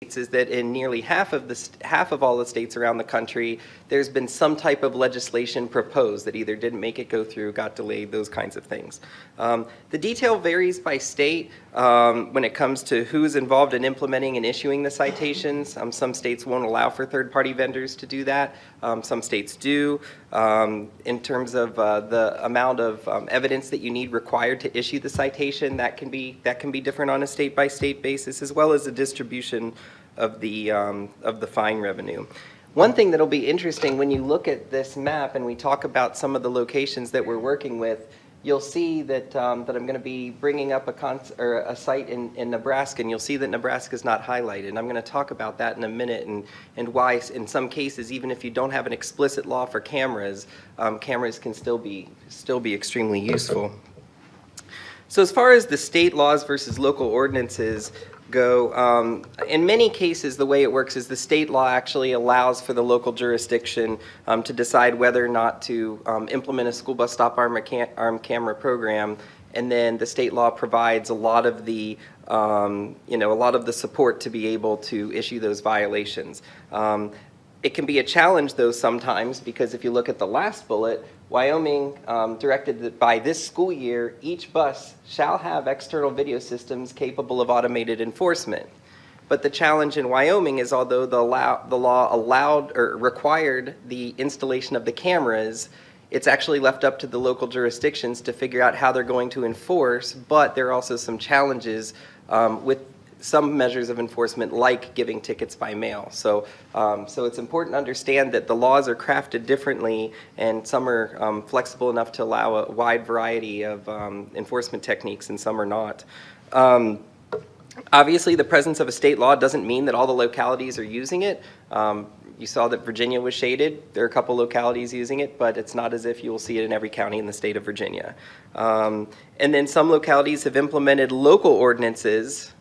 is that in nearly half of all the states around the country, there's been some type of legislation proposed that either didn't make it go through, got delayed, those kinds of things. The detail varies by state when it comes to who's involved in implementing and issuing the citations. Some states won't allow for third-party vendors to do that. Some states do. In terms of the amount of evidence that you need required to issue the citation, that can be different on a state-by-state basis, as well as the distribution of the fine revenue. One thing that'll be interesting when you look at this map and we talk about some of the locations that we're working with, you'll see that I'm going to be bringing up a site in Nebraska, and you'll see that Nebraska is not highlighted. And I'm going to talk about that in a minute, and why in some cases, even if you don't have an explicit law for cameras, cameras can still be extremely useful. So as far as the state laws versus local ordinances go, in many cases the way it works is the state law actually allows for the local jurisdiction to decide whether or not to implement a school bus stop arm camera program, and then the state law provides a lot of the support to be able to issue those violations. It can be a challenge though sometimes, because if you look at the last bullet, Wyoming directed that by this school year, each bus shall have external video systems capable of automated enforcement. But the challenge in Wyoming is, although the law allowed or required the installation of the cameras, it's actually left up to the local jurisdictions to figure out how they're going to enforce, but there are also some challenges with some measures of enforcement, like giving tickets by mail. So it's important to understand that the laws are crafted differently, and some are flexible enough to allow a wide variety of enforcement techniques, and some are not. Obviously, the presence of a state law doesn't mean that all the localities are using it. You saw that Virginia was shaded. There are a couple localities using it, but it's not as if you will see it in every county in the state of Virginia. And then some localities have implemented local ordinances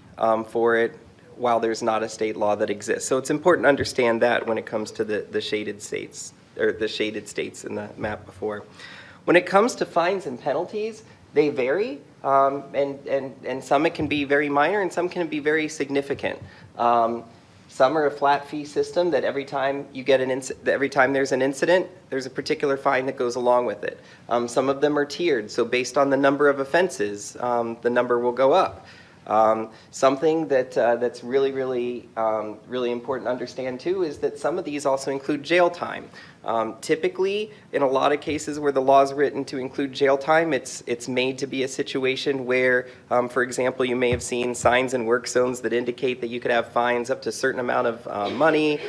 for it, while there's not a state law that exists. So it's important to understand that when it comes to the shaded states, or the shaded states in the map before. When it comes to fines and penalties, they vary, and some it can be very minor, and some can be very significant. Some are a flat fee system that every time you get every time there's an incident, there's a particular fine that goes along with it. Some of them are tiered, so based on the number of offenses, the number will go up. Something that's really important to understand too is that some of these also include jail time. Typically, in a lot of cases where the law is written to include jail time, it's made to be a situation where, for example, you may have seen signs in work zones that indicate that you could have fines up to a certain amount of money,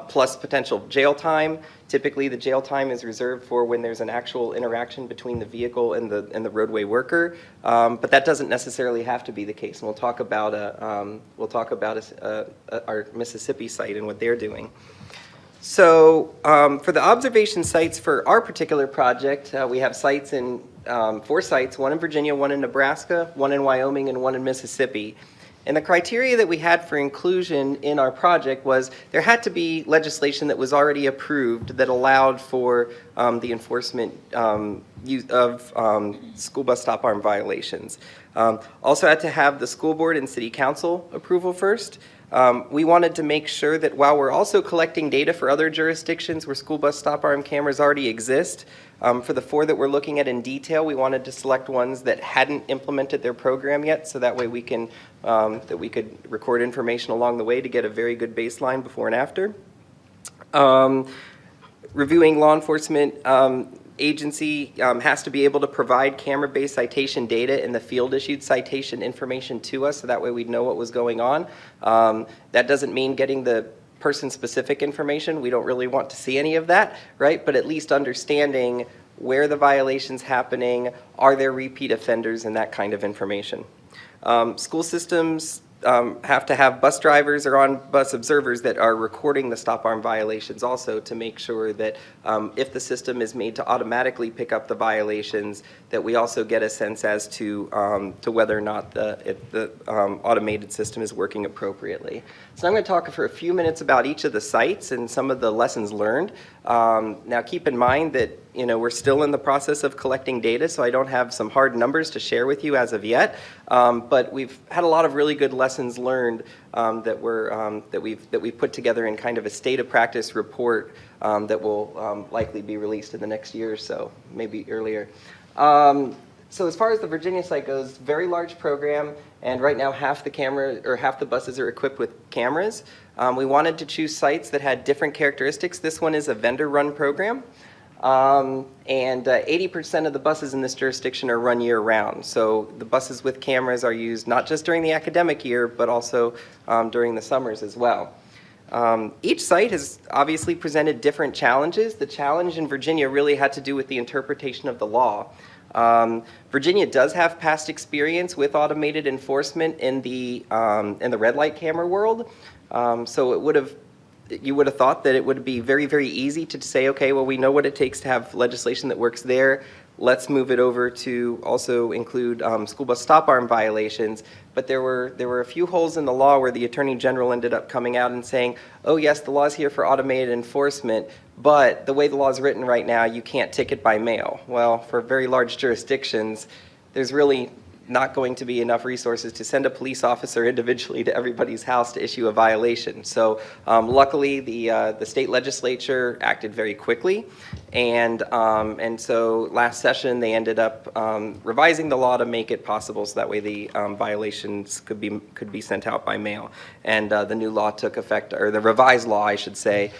plus potential jail time. Typically, the jail time is reserved for when there's an actual interaction between the vehicle and the roadway worker, but that doesn't necessarily have to be the case. And we'll talk about our Mississippi site and what they're doing. So for the observation sites for our particular project, we have sites in 4 sites: one in Virginia, one in Nebraska, one in Wyoming, and one in Mississippi. And the criteria that we had for inclusion in our project was there had to be legislation that was already approved that allowed for the enforcement use of school bus stop arm violations. Also had to have the school board and city council approval first. We wanted to make sure that while we're also collecting data for other jurisdictions where school bus stop arm cameras already exist, for the 4 that we're looking at in detail, we wanted to select ones that hadn't implemented their program yet, so that way we can that we could record information along the way to get a very good baseline before and after. Reviewing law enforcement agency has to be able to provide camera-based citation data and the field-issued citation information to us, so that way we'd know what was going on. That doesn't mean getting the person-specific information. We don't really want to see any of that, right? But at least understanding where the violation's happening, are there repeat offenders, and that kind of information. School systems have to have bus drivers or on-bus observers that are recording the stop arm violations also, to make sure that if the system is made to automatically pick up the violations, that we also get a sense as to whether or not the automated system is working appropriately. So I'm going to talk for a few minutes about each of the sites and some of the lessons learned. Now keep in mind that we're still in the process of collecting data, so I don't have some hard numbers to share with you as of yet. But we've had a lot of really good lessons learned that we've put together in kind of a state of practice report that will likely be released in the next year or so, maybe earlier. So as far as the Virginia site goes, very large program, and right now half the buses are equipped with cameras. We wanted to choose sites that had different characteristics. This one is a vendor-run program, and 80% of the buses in this jurisdiction are run year-round. So the buses with cameras are used not just during the academic year, but also during the summers as well. Each site has obviously presented different challenges. The challenge in Virginia really had to do with the interpretation of the law. Virginia does have past experience with automated enforcement in the red light camera world. So you would have thought that it would be very, very easy to say, okay, well, we know what it takes to have legislation that works there. Let's move it over to also include school bus stop arm violations. But there were a few holes in the law where the Attorney General ended up coming out and saying, oh yes, the law's here for automated enforcement, but the way the law is written right now, you can't ticket by mail. Well, for very large jurisdictions, there's really not going to be enough resources to send a police officer individually to everybody's house to issue a violation. So luckily, the state legislature acted very quickly, and so last session they ended up revising the law to make it possible so that way the violations could be sent out by mail. And the new law took effect, or the revised law, I should say,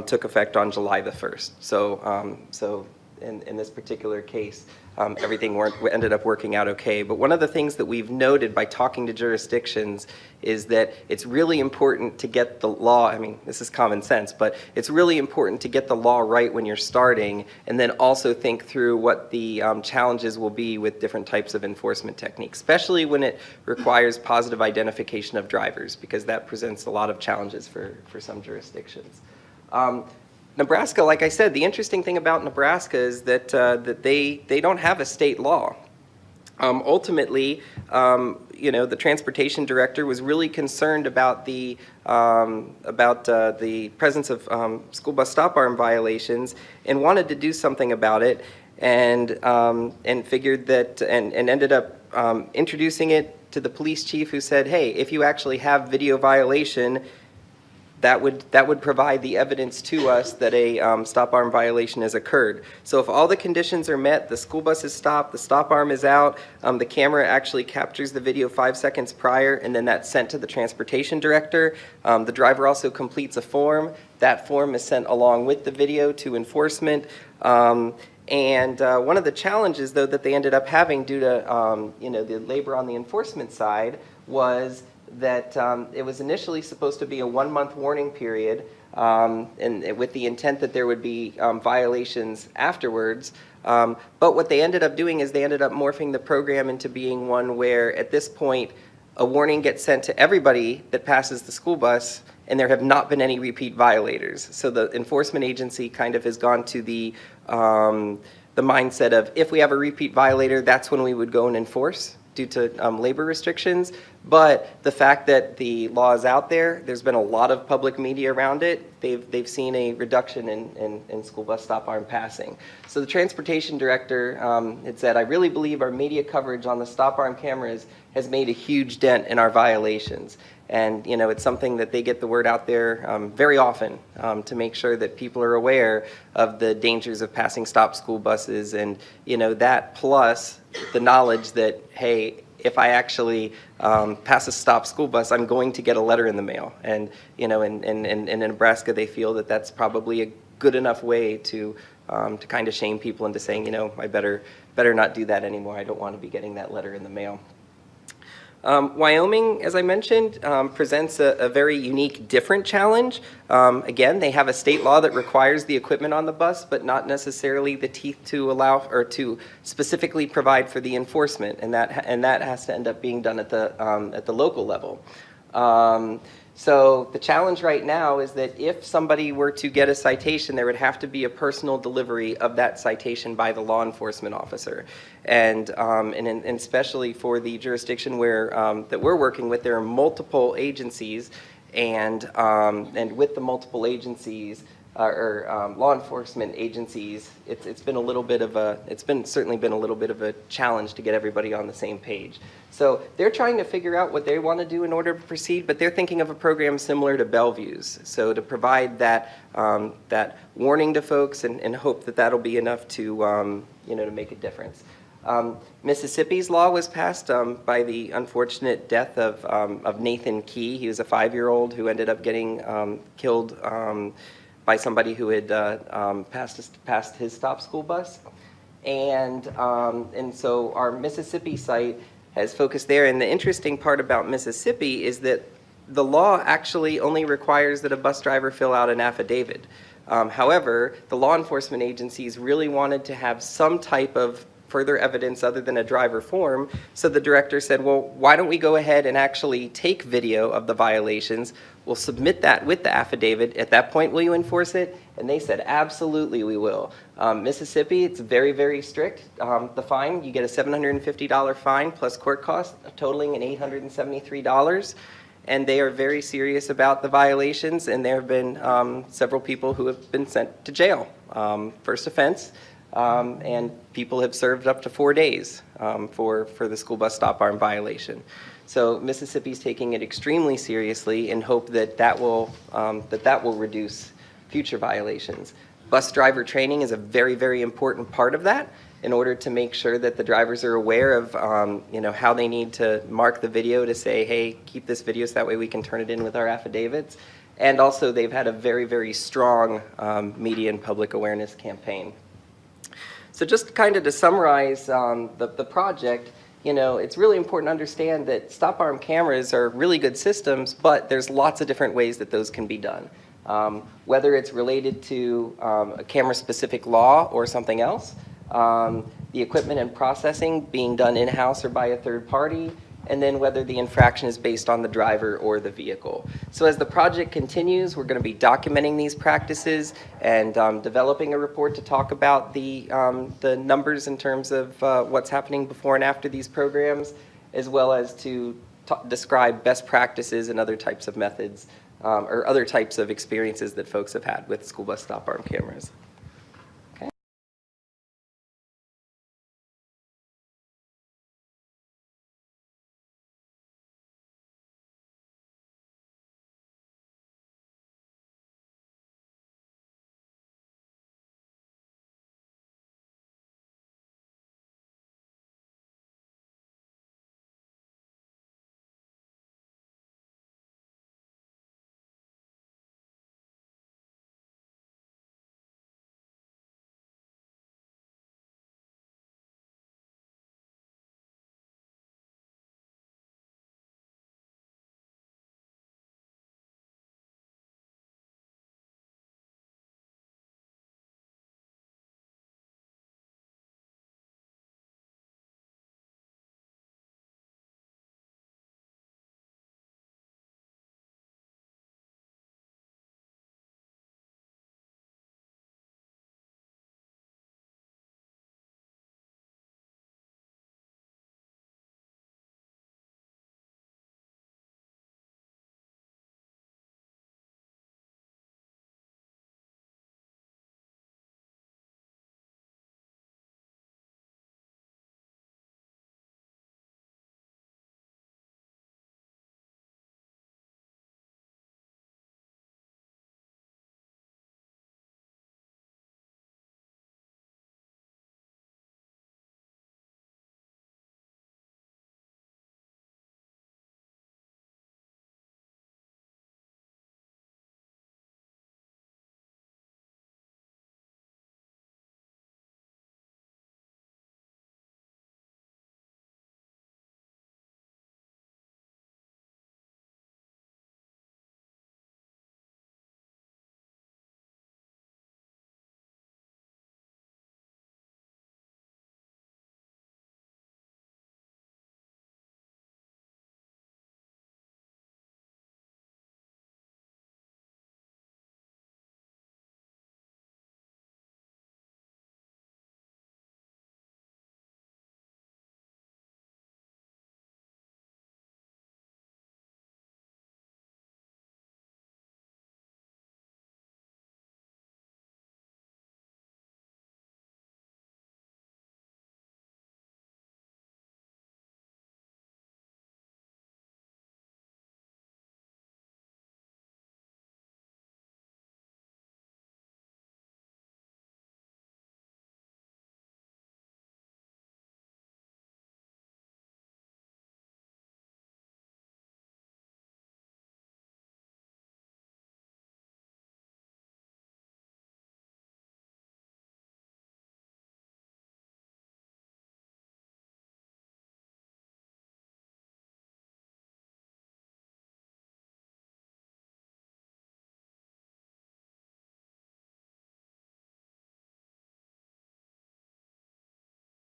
took effect on July the 1st. So in this particular case, everything ended up working out okay. But one of the things that we've noted by talking to jurisdictions is that it's really important to get the law, I mean, this is common sense, but it's really important to get the law right when you're starting, and then also think through what the challenges will be with different types of enforcement techniques, especially when it requires positive identification of drivers, because that presents a lot of challenges for some jurisdictions. Nebraska, like I said, the interesting thing about Nebraska is that they don't have a state law. Ultimately, the transportation director was really concerned about the presence of school bus stop arm violations and wanted to do something about it, and figured that and ended up introducing it to the police chief, who said, hey, if you actually have video violation, that would provide the evidence to us that a stop arm violation has occurred. So if all the conditions are met, the school bus is stopped, the stop arm is out, the camera actually captures the video 5 seconds prior, and then that's sent to the transportation director. The driver also completes a form. That form is sent along with the video to enforcement. And one of the challenges, though, that they ended up having due to the labor on the enforcement side was that it was initially supposed to be a 1-month warning period, and with the intent that there would be violations afterwards. But what they ended up doing is they ended up morphing the program into being one where, at this point, a warning gets sent to everybody that passes the school bus, and there have not been any repeat violators. So the enforcement agency kind of has gone to the mindset of, if we have a repeat violator, that's when we would go and enforce due to labor restrictions. But the fact that the law is out there, there's been a lot of public media around it. They've seen a reduction in school bus stop arm passing. So the transportation director had said, I really believe our media coverage on the stop arm cameras has made a huge dent in our violations. And it's something that they get the word out there very often to make sure that people are aware of the dangers of passing stop school buses, and that plus the knowledge that, hey, if I actually pass a stop school bus, I'm going to get a letter in the mail. And in Nebraska, they feel that that's probably a good enough way to kind of shame people into saying, I better not do that anymore. I don't want to be getting that letter in the mail. Wyoming, as I mentioned, presents a very unique, different challenge. Again, they have a state law that requires the equipment on the bus, but not necessarily the teeth to allow or to specifically provide for the enforcement, and that has to end up being done at the local level. So the challenge right now is that if somebody were to get a citation, there would have to be a personal delivery of that citation by the law enforcement officer. And especially for the jurisdiction where that we're working with, there are multiple agencies, and with the multiple agencies, law enforcement agencies, it's been a little bit of a, certainly been a little bit of a challenge to get everybody on the same page. So they're trying to figure out what they want to do in order to proceed, but they're thinking of a program similar to Bellevue's. So to provide that, that warning to folks and hope that that'll be enough to, to make a difference. Mississippi's law was passed by the unfortunate death of Nathan Key. He was a 5-year-old who ended up getting killed by somebody who had passed his stop school bus. And so our Mississippi site has focused there. And the interesting part about Mississippi is that the law actually only requires that a bus driver fill out an affidavit. However, the law enforcement agencies really wanted to have some type of further evidence other than a driver form, so the director said, well, why don't we go ahead and actually take video of the violations, we'll submit that with the affidavit, at that point will you enforce it? And they said, absolutely we will. Mississippi, it's very, very strict. The fine, you get a $750 fine plus court costs, totaling an $873. And they are very serious about the violations, and there have been several people who have been sent to jail. First offense, and people have served up to 4 days for the school bus stop arm violation. So Mississippi's taking it extremely seriously and hope that that will reduce future violations. Bus driver training is a very, very important part of that in order to make sure that the drivers are aware of how they need to mark the video to say, hey, keep this video so that way we can turn it in with our affidavits. And also they've had a very, very strong media and public awareness campaign. So just kind of to summarize the project, it's really important to understand that stop arm cameras are really good systems, but there's lots of different ways that those can be done. Whether it's related to a camera-specific law or something else, the equipment and processing being done in-house or by a third party, and then whether the infraction is based on the driver or the vehicle. So as the project continues, we're going to be documenting these practices and developing a report to talk about the numbers in terms of what's happening before and after these programs, as well as to describe best practices and other types of methods or other types of experiences that folks have had with school bus stop arm cameras.